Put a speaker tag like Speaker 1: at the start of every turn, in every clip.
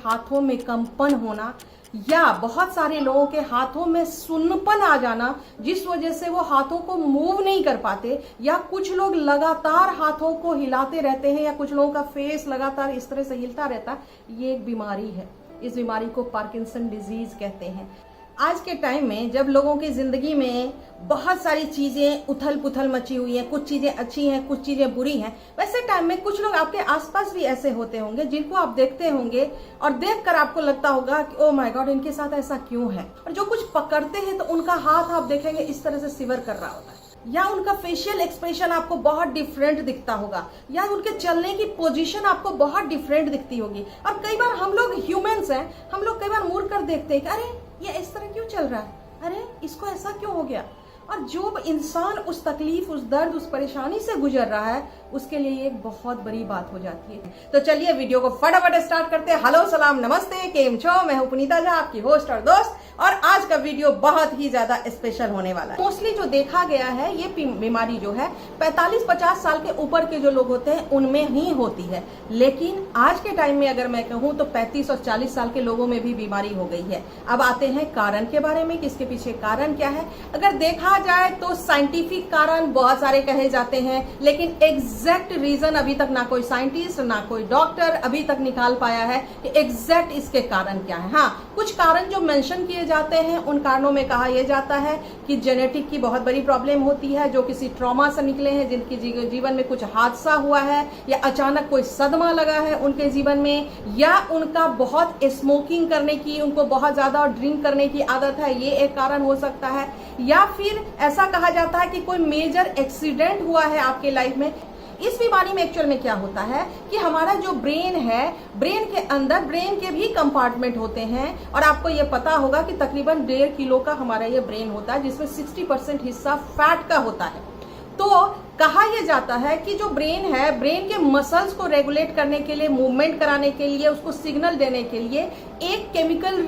Speaker 1: हाथों में कंपन होना या बहुत सारे लोगों के हाथों में सुन्नपन आ जाना, जिस वजह से वो हाथों को मूव नहीं कर पाते, या कुछ लोग लगातार हाथों को हिलाते रहते हैं, या कुछ लोगों का फेस लगातार इस तरह से हिलता रहता है, ये एक बीमारी है। इस बीमारी को पार्किंसन डिजीज कहते हैं। आज के टाइम में जब लोगों की जिंदगी में बहुत सारी चीजें उथल पुथल मची हुई हैं, कुछ चीजें अच्छी हैं, कुछ चीजें बुरी हैं, वैसे टाइम में कुछ लोग आपके आसपास भी ऐसे होते होंगे जिनको आप देखते होंगे और देखकर आपको लगता होगा कि ओ माय गॉड, इनके साथ ऐसा क्यों है। और जो कुछ पकड़ते हैं तो उनका हाथ आप देखेंगे इस तरह से सिवर कर रहा होता है, या उनका फेशियल एक्सप्रेशन आपको बहुत डिफरेंट दिखता होगा, या उनके चलने की पोजीशन आपको बहुत डिफरेंट दिखती होगी। और कई बार हम लोग ह्यूमंस हैं, हम लोग कई बार मुड़ कर देखते हैं कि अरे ये इस तरह क्यों चल रहा है, अरे इसको ऐसा क्यों हो गया। और जो इंसान उस तकलीफ, उस दर्द, उस परेशानी से गुजर रहा है, उसके लिए एक बहुत बड़ी बात हो जाती है। तो चलिए वीडियो को फटाफट स्टार्ट करते हैं। हेलो, सलाम, नमस्ते, केम छो, मैं हूं पुनीता झा, आपकी होस्ट और दोस्त। और आज का वीडियो बहुत ही ज्यादा स्पेशल होने वाला है। मोस्टली जो देखा गया है, ये बीमारी जो है 45-50 साल के ऊपर के जो लोग होते हैं उनमें ही होती है, लेकिन आज के टाइम में अगर मैं कहूँ तो 35 और 40 साल के लोगों में भी बीमारी हो गई है। अब आते हैं कारण के बारे में कि इसके पीछे कारण क्या है। अगर देखा जाए तो साइंटिफिक कारण बहुत सारे कहे जाते हैं, लेकिन एग्जैक्ट रीजन अभी तक ना कोई साइंटिस्ट ना कोई डॉक्टर अभी तक निकाल पाया है कि एग्जैक्ट इसके कारण क्या है। हाँ, कुछ कारण जो मेंशन किए जाते हैं, उन कारणों में कहा यह जाता है कि जेनेटिक की बहुत बड़ी प्रॉब्लम होती है, जो किसी ट्रॉमा से निकले हैं, जिनकी जीवन में कुछ हादसा हुआ है, या अचानक कोई सदमा लगा है उनके जीवन में, या उनका बहुत स्मोकिंग करने की, उनको बहुत ज्यादा ड्रिंक करने की आदत है, ये एक कारण हो सकता है। या फिर ऐसा कहा जाता है कि कोई मेजर एक्सीडेंट हुआ है आपके लाइफ में। इस बीमारी में एक्चुअल में क्या होता है कि हमारा जो ब्रेन है, ब्रेन के अंदर ब्रेन के भी कंपार्टमेंट होते हैं, और आपको ये पता होगा कि तकरीबन 1.5 किलो का हमारा ये ब्रेन होता है, जिसमें 60% हिस्सा फैट का होता है। तो कहा यह जाता है कि जो ब्रेन है, ब्रेन के मसल्स को रेगुलेट करने के लिए, मूवमेंट कराने के लिए, उसको सिग्नल देने के लिए एक केमिकल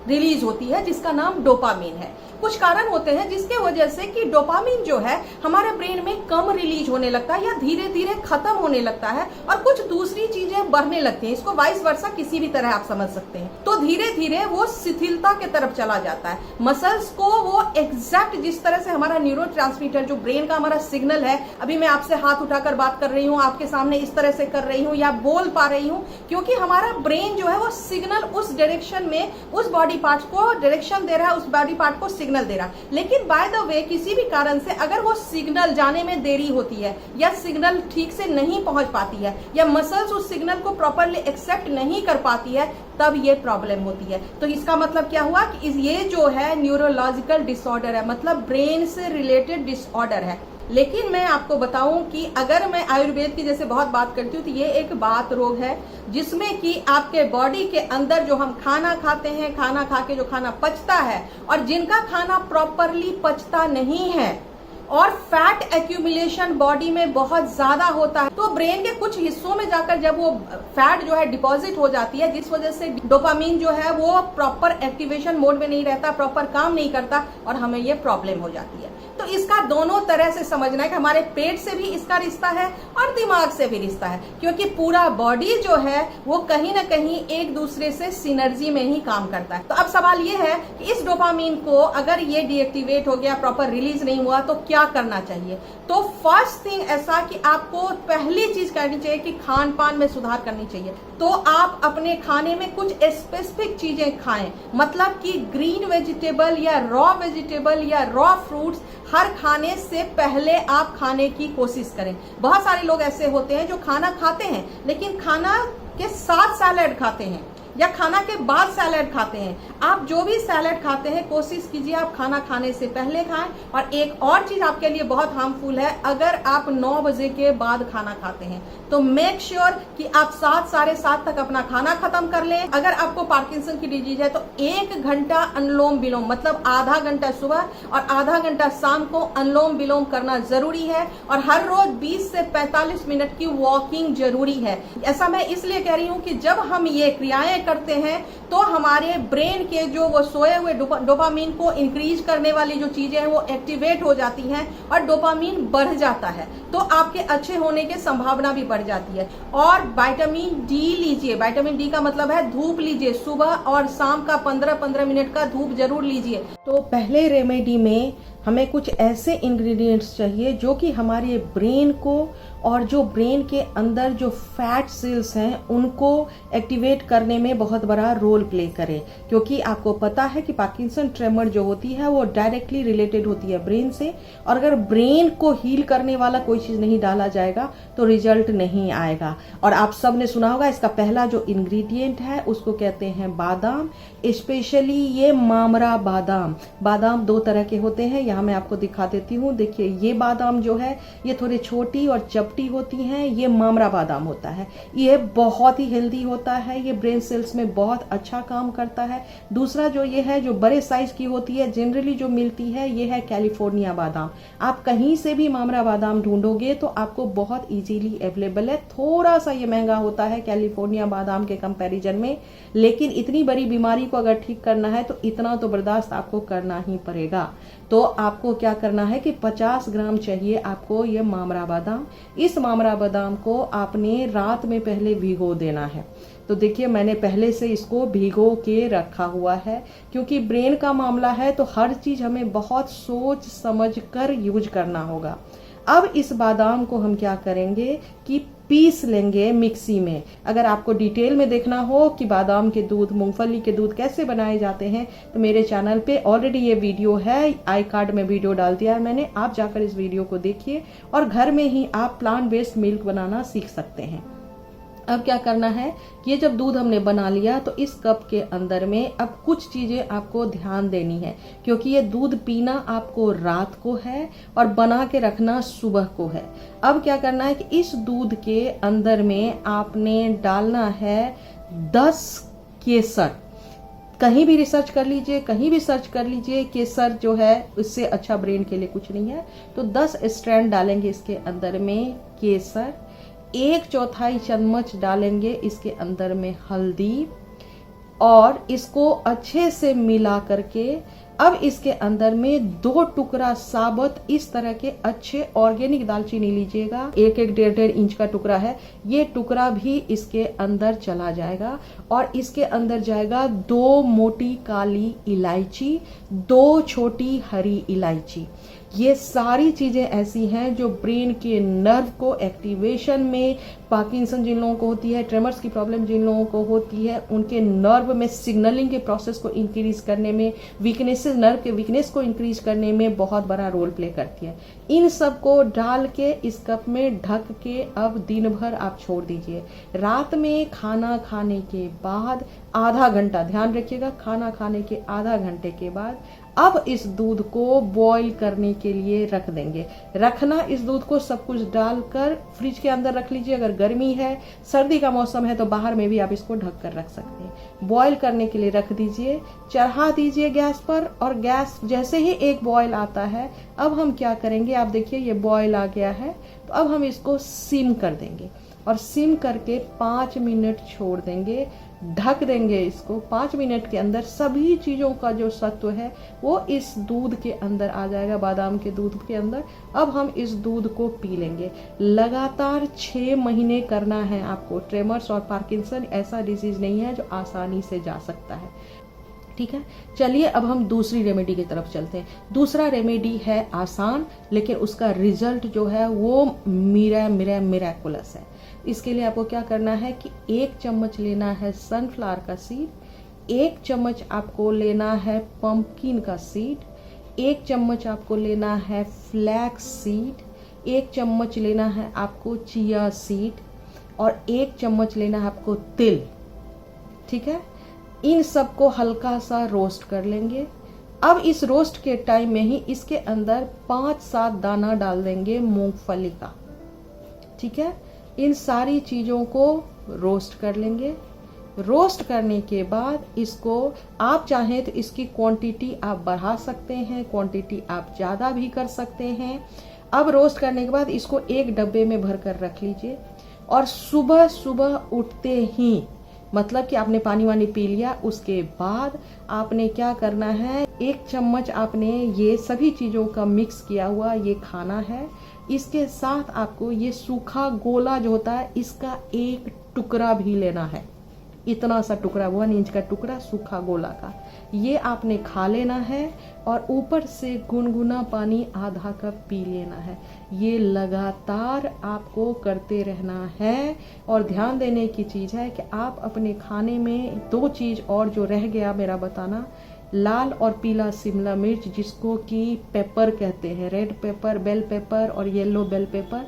Speaker 1: रिलीज होती है जिसका नाम डोपामीन है। कुछ कारण होते हैं जिसके वजह से कि डोपामीन जो है हमारे ब्रेन में कम रिलीज होने लगता है, या धीरे धीरे खत्म होने लगता है, और कुछ दूसरी चीजें बढ़ने लगती हैं। इसको वाइस वर्सा किसी भी तरह आप समझ सकते हैं। तो धीरे धीरे वो शिथिलता के तरफ चला जाता है। मसल्स को वो एग्जैक्ट जिस तरह से हमारा न्यूरोट्रांसमीटर जो ब्रेन का हमारा सिग्नल है, अभी मैं आपसे हाथ उठाकर बात कर रही हूँ, आपके सामने इस तरह से कर रही हूँ या बोल पा रही हूँ, क्योंकि हमारा ब्रेन जो है वो सिग्नल उस डायरेक्शन में, उस बॉडी पार्ट को डायरेक्शन दे रहा है, उस बॉडी पार्ट को सिग्नल दे रहा है। लेकिन बाय द वे किसी भी कारण से अगर वो सिग्नल जाने में देरी होती है, या सिग्नल ठीक से नहीं पहुंच पाती है, या मसल्स उस सिग्नल को प्रॉपर्ली एक्सेप्ट नहीं कर पाती है, तब ये प्रॉब्लम होती है। तो इसका मतलब क्या हुआ कि ये जो है न्यूरोलॉजिकल डिसऑर्डर है, मतलब ब्रेन से रिलेटेड डिसऑर्डर है। लेकिन मैं आपको बताऊं कि अगर मैं आयुर्वेद की जैसे बहुत बात करती हूँ, तो ये एक बात रोग है जिसमें कि आपके बॉडी के अंदर जो हम खाना खाते हैं, खाना खा के जो खाना पचता है, और जिनका खाना प्रॉपरली पचता नहीं है, और फैट एक्यूमुलेशन बॉडी में बहुत ज्यादा होता है, तो ब्रेन के कुछ हिस्सों में जाकर जब वो फैट जो है डिपॉजिट हो जाती है, जिस वजह से डोपामीन जो है वो प्रॉपर एक्टिवेशन मोड में नहीं रहता, प्रॉपर काम नहीं करता, और हमें ये प्रॉब्लम हो जाती है। तो इसका दोनों तरह से समझना है कि हमारे पेट से भी इसका रिश्ता है और दिमाग से भी रिश्ता है, क्योंकि पूरा बॉडी जो है वो कहीं ना कहीं एक दूसरे से सिनर्जी में ही काम करता है। तो अब सवाल ये है कि इस डोपामीन को अगर ये डीएक्टिवेट हो गया, प्रॉपर रिलीज नहीं हुआ, तो क्या करना चाहिए। तो फर्स्ट थिंग ऐसा कि आपको पहली चीज करनी चाहिए कि खान पान में सुधार करनी चाहिए। तो आप अपने खाने में कुछ स्पेसिफिक चीजें खाएं, मतलब कि ग्रीन वेजिटेबल या रॉ वेजिटेबल या रॉ फ्रूट्स हर खाने से पहले आप खाने की कोशिश करें। बहुत सारे लोग ऐसे होते हैं जो खाना खाते हैं लेकिन खाना के साथ सैलेड खाते हैं, या खाना के बाद सैलेड खाते हैं। आप जो भी सैलेड खाते हैं कोशिश कीजिए आप खाना खाने से पहले खाएं। और एक और चीज आपके लिए बहुत हार्मफुल है, अगर आप 9 बजे के बाद खाना खाते हैं तो मेक श्योर कि आप 7 साढ़े 7 तक अपना खाना खत्म कर लें। अगर आपको पार्किंसन की डिजीज है तो 1 घंटा अनुलोम विलोम, मतलब आधा घंटा सुबह और आधा घंटा शाम को अनुलोम विलोम करना जरूरी है। और हर रोज 20 से 45 मिनट की वॉकिंग जरूरी है। ऐसा मैं इसलिए कह रही हूँ कि जब हम ये क्रियाएं करते हैं तो हमारे ब्रेन के जो वो सोए हुए डोपामीन को इंक्रीज करने वाली जो चीजें हैं वो एक्टिवेट हो जाती हैं और डोपामीन बढ़ जाता है, तो आपके अच्छे होने की संभावना भी बढ़ जाती है। और विटामिन डी लीजिए, विटामिन डी का मतलब है धूप लीजिए, सुबह और शाम का 15-15 मिनट का धूप जरूर लीजिए। तो पहले रेमेडी में हमें कुछ ऐसे इंग्रेडिएंट्स चाहिए जो कि हमारे ब्रेन को और जो ब्रेन के अंदर जो फैट सेल्स हैं उनको एक्टिवेट करने में बहुत बड़ा रोल प्ले करे, क्योंकि आपको पता है कि पार्किंसन ट्रेमर जो होती है वो डायरेक्टली रिलेटेड होती है ब्रेन से, और अगर ब्रेन को हील करने वाला कोई चीज नहीं डाला जाएगा तो रिजल्ट नहीं आएगा। और आप सब ने सुना होगा इसका पहला जो इंग्रेडिएंट है उसको कहते हैं बादाम, स्पेशली ये मामरा बादाम। बादाम दो तरह के होते हैं, यहाँ मैं आपको दिखा देती हूँ। देखिए ये बादाम जो है ये थोड़ी छोटी और चपटी होती हैं, ये मामरा बादाम होता है। ये बहुत ही हेल्दी होता है, ये ब्रेन सेल्स में बहुत अच्छा काम करता है। दूसरा जो ये है जो बड़े साइज की होती है जनरली जो मिलती है ये है कैलिफोर्निया बादाम। आप कहीं से भी मामरा बादाम ढूंढोगे तो आपको बहुत इजीली अवेलेबल है। थोड़ा सा ये महंगा होता है कैलिफोर्निया बादाम के कंपैरिजन में, लेकिन इतनी बड़ी बीमारी को अगर ठीक करना है तो इतना तो बर्दाश्त आपको करना ही पड़ेगा। तो आपको क्या करना है कि 50 ग्राम चाहिए आपको ये मामरा बादाम। इस मामरा बादाम को आपने रात में पहले भिगो देना है। तो देखिए मैंने पहले से इसको भिगो के रखा हुआ है, क्योंकि ब्रेन का मामला है तो हर चीज हमें बहुत सोच समझ कर यूज करना होगा। अब इस बादाम को हम क्या करेंगे कि पीस लेंगे मिक्सी में। अगर आपको डिटेल में देखना हो कि बादाम के दूध, मूंगफली के दूध कैसे बनाए जाते हैं तो मेरे चैनल पे ऑलरेडी ये वीडियो है, आई कार्ड में वीडियो डाल दिया है मैंने, आप जाकर इस वीडियो को देखिए और घर में ही आप प्लांट बेस्ड मिल्क बनाना सीख सकते हैं। अब क्या करना है कि ये जब दूध हमने बना लिया तो इस कप के अंदर में अब कुछ चीजें आपको ध्यान देनी है, क्योंकि ये दूध पीना आपको रात को है और बना के रखना सुबह को है। अब क्या करना है कि इस दूध के अंदर में आपने डालना है 10 केसर। कहीं भी रिसर्च कर लीजिए, कहीं भी सर्च कर लीजिए, केसर जो है उससे अच्छा ब्रेन के लिए कुछ नहीं है। तो 10 स्ट्रैंड डालेंगे इसके अंदर में केसर। 1/4 चम्मच डालेंगे इसके अंदर में हल्दी और इसको अच्छे से मिला करके अब इसके अंदर में 2 टुकड़ा साबुत इस तरह के अच्छे ऑर्गेनिक दालचीनी लीजिएगा। 1-1.5 इंच का टुकड़ा है, ये टुकड़ा भी इसके अंदर चला जाएगा। और इसके अंदर जाएगा 2 मोटी काली इलायची, 2 छोटी हरी इलायची। ये सारी चीजें ऐसी हैं जो ब्रेन के नर्व को एक्टिवेशन में, पार्किंसन जिन लोगों को होती है, ट्रेमर्स की प्रॉब्लम जिन लोगों को होती है, उनके नर्व में सिग्नलिंग के प्रोसेस को इंक्रीज करने में, वीकनेसेस, नर्व के वीकनेस को इंक्रीज करने में बहुत बड़ा रोल प्ले करती है। इन सब को डाल के इस कप में ढक के अब दिन भर आप छोड़ दीजिए। रात में खाना खाने के बाद आधा घंटा, ध्यान रखिएगा, खाना खाने के आधा घंटे के बाद अब इस दूध को बॉईल करने के लिए रख देंगे। रखना इस दूध को सब कुछ डालकर फ्रिज के अंदर रख लीजिए। अगर गर्मी है, सर्दी का मौसम है तो बाहर में भी आप इसको ढक कर रख सकते हैं। बॉईल करने के लिए रख दीजिए, चढ़ा दीजिए गैस पर, और गैस जैसे ही एक बॉईल आता है अब हम क्या करेंगे, आप देखिए ये बॉईल आ गया है, तो अब हम इसको सिम कर देंगे और सिम करके 5 मिनट छोड़ देंगे, ढक देंगे इसको। 5 मिनट के अंदर सभी चीजों का जो सत्व है वो इस दूध के अंदर आ जाएगा, बादाम के दूध के अंदर। अब हम इस दूध को पी लेंगे। लगातार 6 महीने करना है आपको। ट्रेमर्स और पार्किंसन ऐसा डिजीज नहीं है जो आसानी से जा सकता है, ठीक है। चलिए अब हम दूसरी रेमेडी की तरफ चलते हैं। दूसरा रेमेडी है आसान, लेकिन उसका रिजल्ट जो है वो मिराकुलस है। इसके लिए आपको क्या करना है कि 1 चम्मच लेना है सनफ्लावर का सीड, 1 चम्मच आपको लेना है पंपकिन का सीड, 1 चम्मच आपको लेना है फ्लैक्स सीड, 1 चम्मच लेना है आपको चिया सीड और 1 चम्मच लेना है आपको तिल, ठीक है। इन सबको हल्का सा रोस्ट कर लेंगे। अब इस रोस्ट के टाइम में ही इसके अंदर 5-7 दाना डाल देंगे मूंगफली का, ठीक है। इन सारी चीजों को रोस्ट कर लेंगे। रोस्ट करने के बाद इसको आप चाहें तो इसकी क्वांटिटी आप बढ़ा सकते हैं, क्वांटिटी आप ज्यादा भी कर सकते हैं। अब रोस्ट करने के बाद इसको एक डब्बे में भर कर रख लीजिए और सुबह सुबह उठते ही मतलब कि आपने पानी वानी पी लिया। उसके बाद आपने क्या करना है, 1 चम्मच आपने ये सभी चीज़ों का मिक्स किया हुआ ये खाना है। इसके साथ आपको ये सूखा गोला जो होता है इसका 1 टुकड़ा भी लेना है। इतना सा टुकड़ा, 1 इंच का टुकड़ा सूखा गोला का, ये आपने खा लेना है। और ऊपर से गुनगुना पानी आधा कप पी लेना है। ये लगातार आपको करते रहना है। और ध्यान देने की चीज़ है कि आप अपने खाने में 2 चीज़ और जो रह गया मेरा बताना, लाल और पीला शिमला मिर्च जिसको कि पेपर कहते हैं, रेड पेपर, बेल पेपर और येलो बेल पेपर,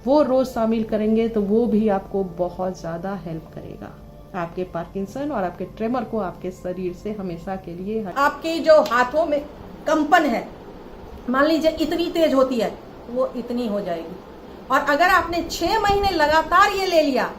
Speaker 1: वो रोज शामिल करेंगे तो वो भी आपको बहुत ज़्यादा हेल्प करेगा आपके पार्किंसन और आपके ट्रेमर को आपके शरीर से हमेशा के लिए। आपके जो हाथों में कंपन है, मान लीजिए इतनी तेज होती है, वो इतनी हो जाएगी। और अगर आपने 6 महीने लगातार ये ले लिया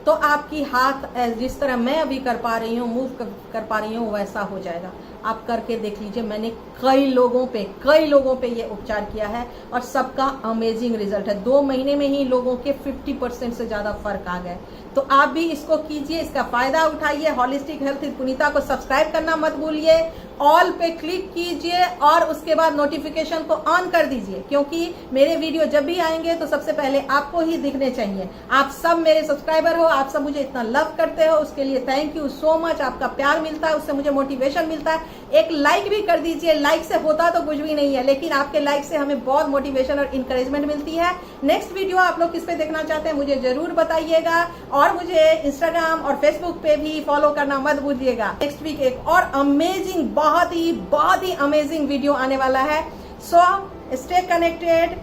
Speaker 1: तो आपकी हाथ जिस तरह मैं अभी कर पा रही हूँ, मूव कर पा रही हूँ, वैसा हो जाएगा। आप करके देख लीजिए। मैंने कई लोगों पे ये उपचार किया है और सबका अमेजिंग रिजल्ट है। 2 महीने में ही लोगों के 50% से ज्यादा फर्क आ गए। तो आप भी इसको कीजिए, इसका फायदा उठाइए। होलिस्टिक हेल्थ विद पुनीता को सब्सक्राइब करना मत भूलिए, ऑल पे क्लिक कीजिए और उसके बाद नोटिफिकेशन को ऑन कर दीजिए, क्योंकि मेरे वीडियो जब भी आएंगे तो सबसे पहले आपको ही दिखने चाहिए। आप सब मेरे सब्सक्राइबर हो, आप सब मुझे इतना लव करते हो, उसके लिए थैंक यू सो मच। आपका प्यार मिलता है, उससे मुझे मोटिवेशन मिलता है। एक लाइक भी कर दीजिए। लाइक से होता तो कुछ भी नहीं है, लेकिन आपके लाइक से हमें बहुत मोटिवेशन और इंकरेजमेंट मिलती है। नेक्स्ट वीडियो आप लोग किस पे देखना चाहते हैं मुझे जरूर बताइएगा और मुझे इंस्टाग्राम और फेसबुक पे भी फॉलो करना मत भूलिएगा। नेक्स्ट वीक एक और अमेजिंग, बहुत ही अमेजिंग वीडियो आने वाला है। So stay connected.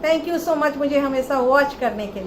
Speaker 1: Thank you so much मुझे हमेशा वॉच करने के लिए।